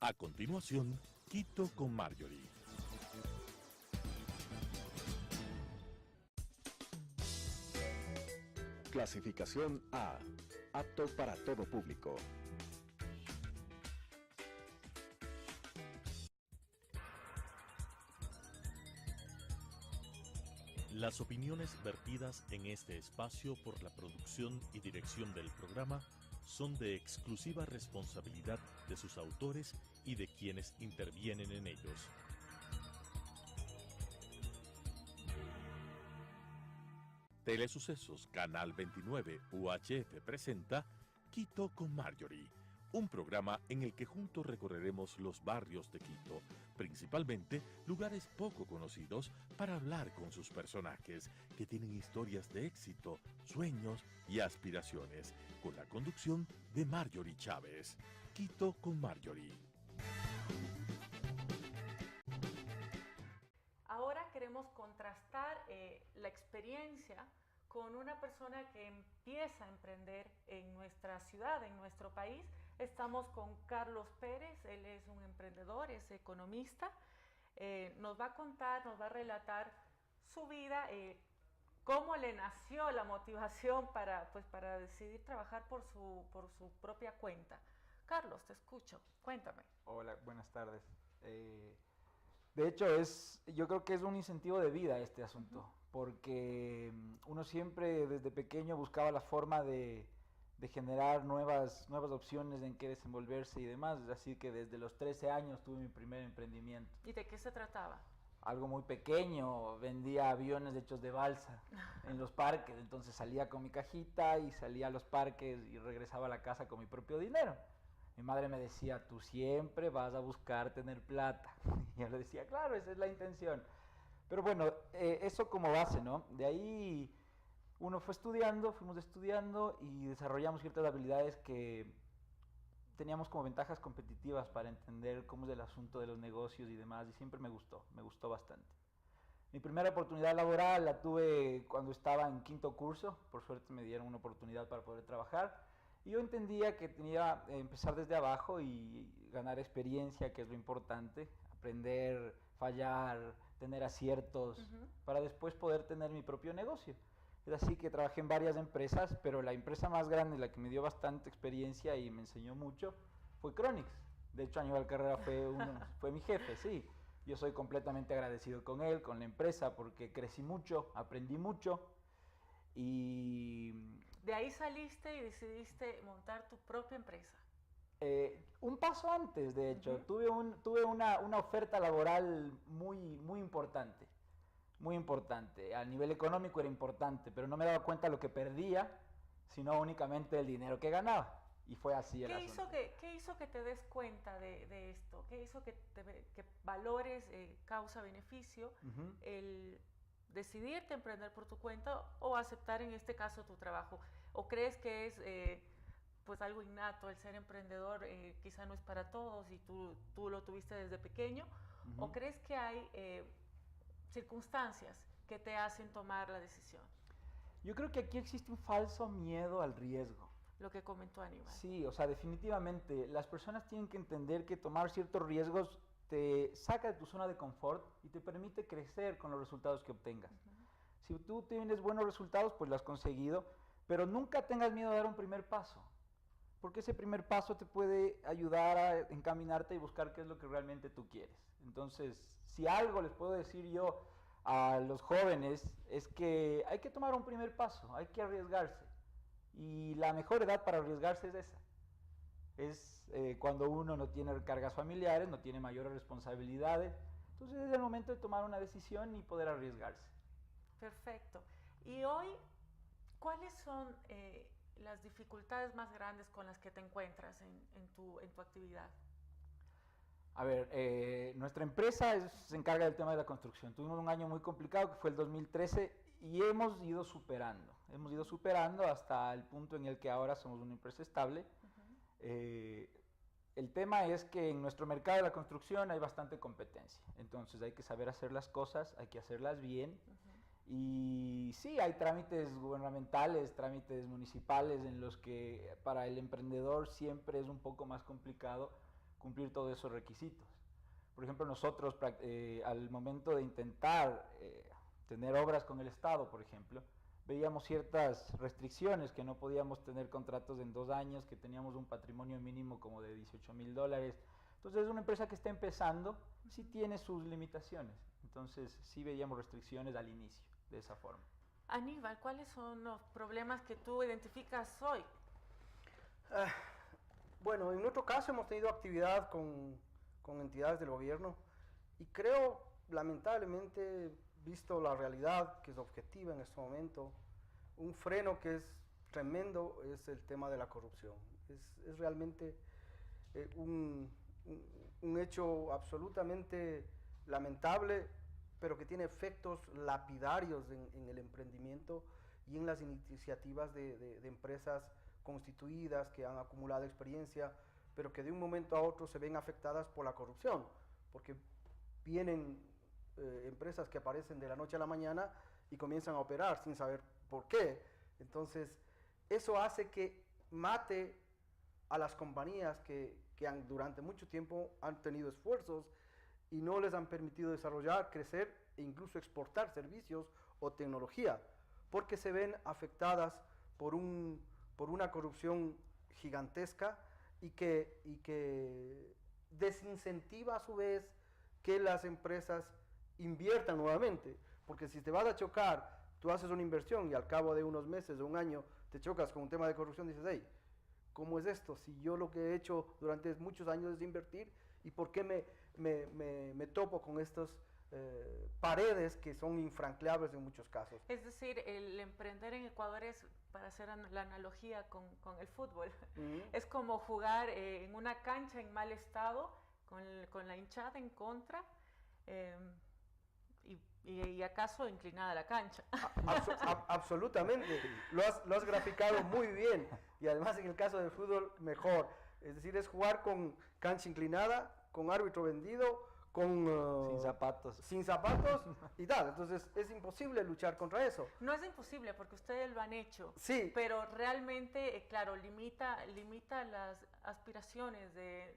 A continuación, Quito con Marjorie. Clasificación A. Apto para todo público. Las opiniones vertidas en este espacio por la producción y dirección del programa son de exclusiva responsabilidad de sus autores y de quienes intervienen en ellos. Telesucesos Canal 29 UHF presenta Quito con Marjorie, un programa en el que juntos recorreremos los barrios de Quito, principalmente lugares poco conocidos, para hablar con sus personajes que tienen historias de éxito, sueños y aspiraciones, con la conducción de Marjorie Chávez. Quito con Marjorie. Ahora queremos contrastar la experiencia con una persona que empieza a emprender en nuestra ciudad, en nuestro país. Estamos con Carlos Pérez, él es un emprendedor, es economista. Nos va a contar, nos va a relatar su vida, cómo le nació la motivación para decidir trabajar por su propia cuenta. Carlos, te escucho, cuéntame. Hola, buenas tardes. De hecho, yo creo que es un incentivo de vida este asunto, porque uno siempre desde pequeño buscaba la forma de generar nuevas opciones en qué desenvolverse y demás, así que desde los 13 años tuve mi primer emprendimiento. ¿Y de qué se trataba? Algo muy pequeño, vendía aviones hechos de balsa en los parques, entonces salía con mi cajita y salía a los parques y regresaba a la casa con mi propio dinero. Mi madre me decía, tú siempre vas a buscar tener plata. Y yo le decía, claro, esa es la intención. Pero bueno, eso como base, ¿no? De ahí uno fuimos estudiando y desarrollamos ciertas habilidades que teníamos como ventajas competitivas para entender cómo es el asunto de los negocios y demás, y siempre me gustó bastante. Mi primera oportunidad laboral la tuve cuando estaba en quinto curso, por suerte me dieron una oportunidad para poder trabajar, y yo entendía que tenía que empezar desde abajo y ganar experiencia, que es lo importante, aprender, fallar, tener aciertos, para después poder tener mi propio negocio. Es así que trabajé en varias empresas, pero la empresa más grande, la que me dio bastante experiencia y me enseñó mucho, fue Chronix. De hecho, Aníbal Carrera fue mi jefe, sí. Yo soy completamente agradecido con él, con la empresa, porque crecí mucho, aprendí mucho y... De ahí saliste y decidiste montar tu propia empresa. Un paso antes, de hecho, tuve una oferta laboral muy importante. Muy importante. A nivel económico era importante, pero no me daba cuenta de lo que perdía, sino únicamente el dinero que ganaba. Y fue así el asunto. ¿Qué hizo que te des cuenta de esto? ¿Qué hizo que valores causa-beneficio el decidirte emprender por tu cuenta o aceptar en este caso tu trabajo? ¿O crees que es pues algo innato el ser emprendedor? Quizá no es para todos y tú lo tuviste desde pequeño. ¿O crees que hay circunstancias que te hacen tomar la decisión? Yo creo que aquí existe un falso miedo al riesgo. Lo que comentó Aníbal. Sí, o sea, definitivamente las personas tienen que entender que tomar ciertos riesgos te saca de tu zona de confort y te permite crecer con los resultados que obtengas. Si tú tienes buenos resultados, pues lo has conseguido, pero nunca tengas miedo de dar un primer paso, porque ese primer paso te puede ayudar a encaminarte y buscar qué es lo que realmente tú quieres. Entonces, si algo les puedo decir yo a los jóvenes es que hay que tomar un primer paso, hay que arriesgarse. Y la mejor edad para arriesgarse es esa. Es cuando uno no tiene cargas familiares, no tiene mayores responsabilidades. Entonces es el momento de tomar una decisión y poder arriesgarse. Perfecto. Y hoy, ¿cuáles son las dificultades más grandes con las que te encuentras en tu actividad? A ver, nuestra empresa se encarga del tema de la construcción. Tuvimos un año muy complicado que fue el 2013 y hemos ido superando hasta el punto en el que ahora somos una empresa estable. El tema es que en nuestro mercado de la construcción hay bastante competencia, entonces hay que saber hacer las cosas, hay que hacerlas bien. Y sí, hay trámites gubernamentales, trámites municipales en los que para el emprendedor siempre es un poco más complicado cumplir todos esos requisitos. Por ejemplo, nosotros al momento de intentar tener obras con el Estado, por ejemplo, veíamos ciertas restricciones, que no podíamos tener contratos en 2 años, que teníamos un patrimonio mínimo como de $18,000. Entonces, una empresa que está empezando sí tiene sus limitaciones. Entonces, sí veíamos restricciones al inicio, de esa forma. Aníbal, ¿cuáles son los problemas que tú identificas hoy? Bueno, en nuestro caso hemos tenido actividad con entidades del gobierno y creo, lamentablemente, visto la realidad que es objetiva en este momento, un freno que es tremendo es el tema de la corrupción. Es realmente un hecho absolutamente lamentable, pero que tiene efectos lapidarios en el emprendimiento y en las iniciativas de empresas constituidas que han acumulado experiencia, pero que de un momento a otro se ven afectadas por la corrupción, porque vienen empresas que aparecen de la noche a la mañana y comienzan a operar sin saber por qué. Entonces, eso hace que mate a las compañías que durante mucho tiempo han tenido esfuerzos y no les han permitido desarrollar, crecer e incluso exportar servicios o tecnología, porque se ven afectadas por una corrupción gigantesca y que desincentiva a su vez que las empresas inviertan nuevamente, porque si te vas a chocar, tú haces una inversión y al cabo de unos meses o un año te chocas con un tema de corrupción, dices, hey, ¿cómo es esto? Si yo lo que he hecho durante muchos años es invertir, ¿y por qué me topo con estas paredes que son infranqueables en muchos casos? Es decir, el emprender en Ecuador es, para hacer la analogía con el fútbol, es como jugar en una cancha en mal estado, con la hinchada en contra, y acaso inclinada la cancha. Absolutamente, lo has graficado muy bien, y además en el caso del fútbol mejor, es decir, es jugar con cancha inclinada, con árbitro vendido, sin zapatos y tal. Entonces es imposible luchar contra eso. No es imposible porque ustedes lo han hecho, sí, pero realmente, claro, limita las aspiraciones de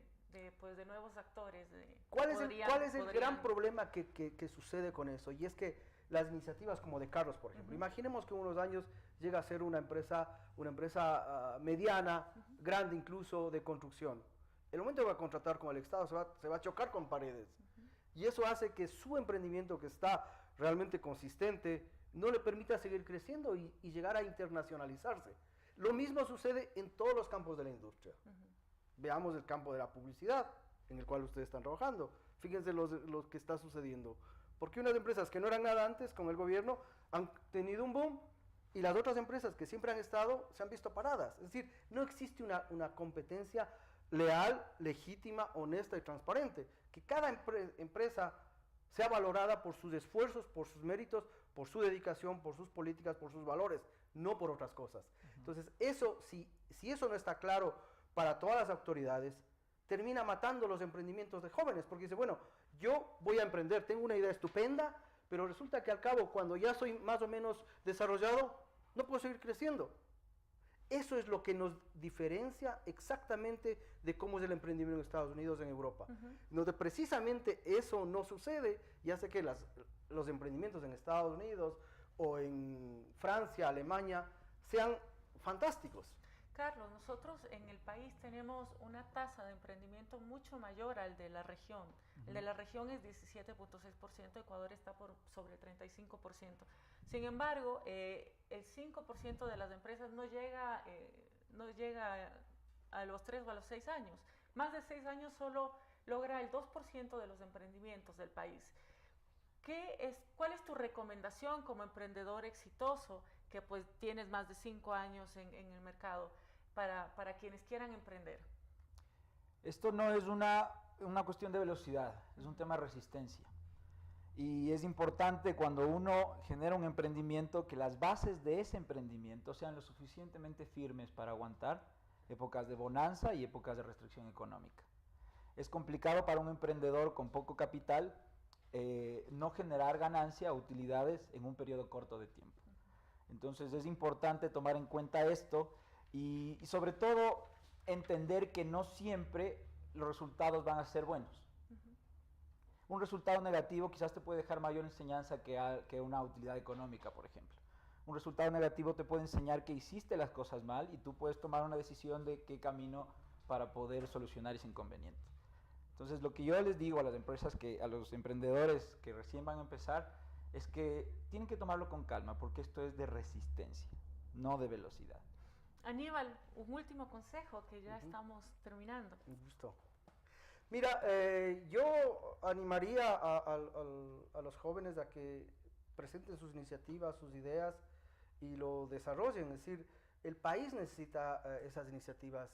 nuevos actores. ¿Cuál es el gran problema que sucede con eso? Y es que las iniciativas como de carros, por ejemplo, imaginemos que en unos años llega a ser una empresa mediana, grande incluso, de construcción. El momento que va a contratar con el Estado se va a chocar con paredes. Y eso hace que su emprendimiento, que está realmente consistente, no le permita seguir creciendo y llegar a internacionalizarse. Lo mismo sucede en todos los campos de la industria. Veamos el campo de la publicidad, en el cual ustedes están trabajando. Fíjense lo que está sucediendo. Porque unas empresas que no eran nada antes con el gobierno han tenido un boom y las otras empresas que siempre han estado se han visto paradas. Es decir, no existe una competencia leal, legítima, honesta y transparente. Que cada empresa sea valorada por sus esfuerzos, por sus méritos, por su dedicación, por sus políticas, por sus valores, no por otras cosas. Entonces, si eso no está claro para todas las autoridades, termina matando los emprendimientos de jóvenes, porque dice, bueno, yo voy a emprender, tengo una idea estupenda, pero resulta que al cabo, cuando ya soy más o menos desarrollado, no puedo seguir creciendo. Eso es lo que nos diferencia exactamente de cómo es el emprendimiento en Estados Unidos, en Europa. Donde precisamente eso no sucede y hace que los emprendimientos en Estados Unidos o en Francia, Alemania, sean fantásticos. Carlos, nosotros en el país tenemos una tasa de emprendimiento mucho mayor al de la región. El de la región es 17.6%, Ecuador está por sobre 35%. Sin embargo, el 5% de las empresas no llega a los 3 o a los 6 años. Más de 6 años solo logra el 2% de los emprendimientos del país. ¿Cuál es tu recomendación como emprendedor exitoso que pues tienes más de 5 años en el mercado para quienes quieran emprender? Esto no es una cuestión de velocidad, es un tema de resistencia. Y es importante cuando uno genera un emprendimiento que las bases de ese emprendimiento sean lo suficientemente firmes para aguantar épocas de bonanza y épocas de restricción económica. Es complicado para un emprendedor con poco capital no generar ganancia o utilidades en un periodo corto de tiempo. Entonces es importante tomar en cuenta esto y sobre todo entender que no siempre los resultados van a ser buenos. Un resultado negativo quizás te puede dejar mayor enseñanza que una utilidad económica, por ejemplo. Un resultado negativo te puede enseñar que hiciste las cosas mal y tú puedes tomar una decisión de qué camino para poder solucionar ese inconveniente. Entonces, lo que yo les digo a las empresas, a los emprendedores que recién van a empezar, es que tienen que tomarlo con calma, porque esto es de resistencia, no de velocidad. Aníbal, un último consejo, que ya estamos terminando. Un gusto. Mira, yo animaría a los jóvenes a que presenten sus iniciativas, sus ideas y lo desarrollen. Es decir, el país necesita esas iniciativas.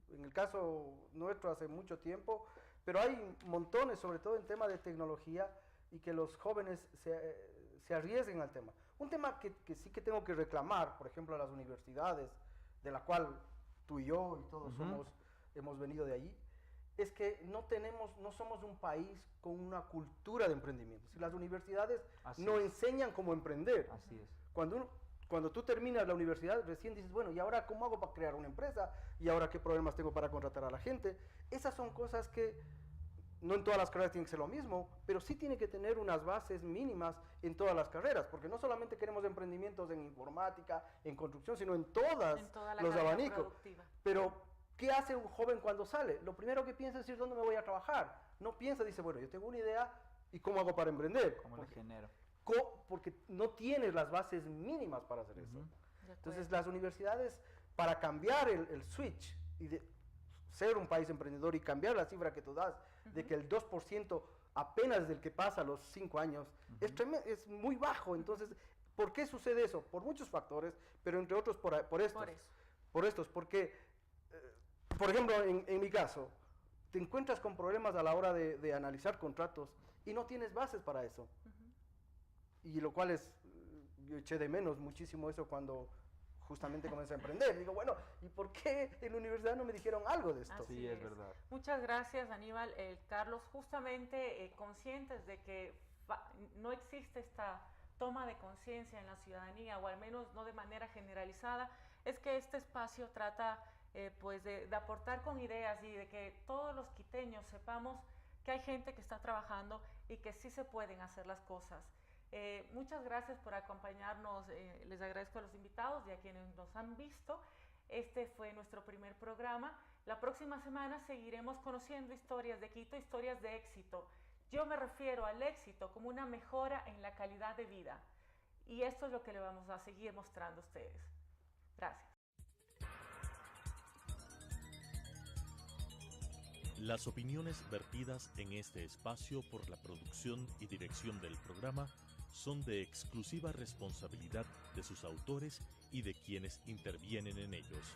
En el caso nuestro hace mucho tiempo, pero hay montones, sobre todo en tema de tecnología, y que los jóvenes se arriesguen al tema. Un tema que sí que tengo que reclamar, por ejemplo, a las universidades, de la cual tú y yo y todos hemos venido de allí, es que no somos un país con una cultura de emprendimiento. Si las universidades enseñan cómo emprender. Así es. Cuando tú terminas la universidad, recién dices, bueno, ¿y ahora cómo hago para crear una empresa? ¿Y ahora qué problemas tengo para contratar a la gente? Esas son cosas que no en todas las carreras tienen que ser lo mismo, pero sí tiene que tener unas bases mínimas en todas las carreras, porque no solamente queremos emprendimientos en informática, en construcción, sino en toda los abanicos. Productiva. Pero, ¿qué hace un joven cuando sale? Lo primero que piensa es decir, ¿dónde me voy a trabajar? No piensa, dice, bueno, yo tengo una idea, ¿y cómo hago para emprender? ¿Cómo le genero? Porque no tienes las bases mínimas para hacer eso. Entonces, las universidades, para cambiar el switch y de ser un país emprendedor y cambiar la cifra que tú das, de que el 2% apenas del que pasa a los 5 años, es muy bajo. Entonces, ¿por qué sucede eso? Por muchos factores, pero entre otros por estos. Porque, por ejemplo, en mi caso, te encuentras con problemas a la hora de analizar contratos y no tienes bases para eso. Y lo cual yo eché de menos muchísimo eso cuando justamente comencé a emprender. Digo, bueno, ¿y por qué en la universidad no me dijeron algo de esto? Sí, es verdad. Muchas gracias, Aníbal. Carlos, justamente conscientes de que no existe esta toma de conciencia en la ciudadanía, o al menos no de manera generalizada, es que este espacio trata pues de aportar con ideas y de que todos los quiteños sepamos que hay gente que está trabajando y que sí se pueden hacer las cosas. Muchas gracias por acompañarnos, les agradezco a los invitados y a quienes nos han visto. Este fue nuestro primer programa. La próxima semana seguiremos conociendo historias de Quito, historias de éxito. Yo me refiero al éxito como una mejora en la calidad de vida, y esto es lo que le vamos a seguir mostrando a ustedes. Gracias. Las opiniones vertidas en este espacio por la producción y dirección del programa son de exclusiva responsabilidad de sus autores y de quienes intervienen en ellos.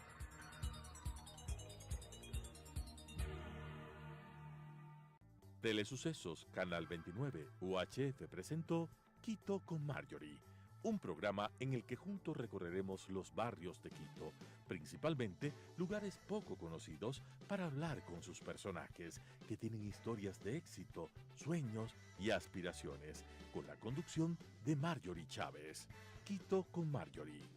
Telesucesos, Canal 29, UHF presentó Quito con Marjorie, un programa en el que juntos recorreremos los barrios de Quito, principalmente lugares poco conocidos, para hablar con sus personajes que tienen historias de éxito, sueños y aspiraciones, con la conducción de Marjorie Chávez. Quito con Marjorie.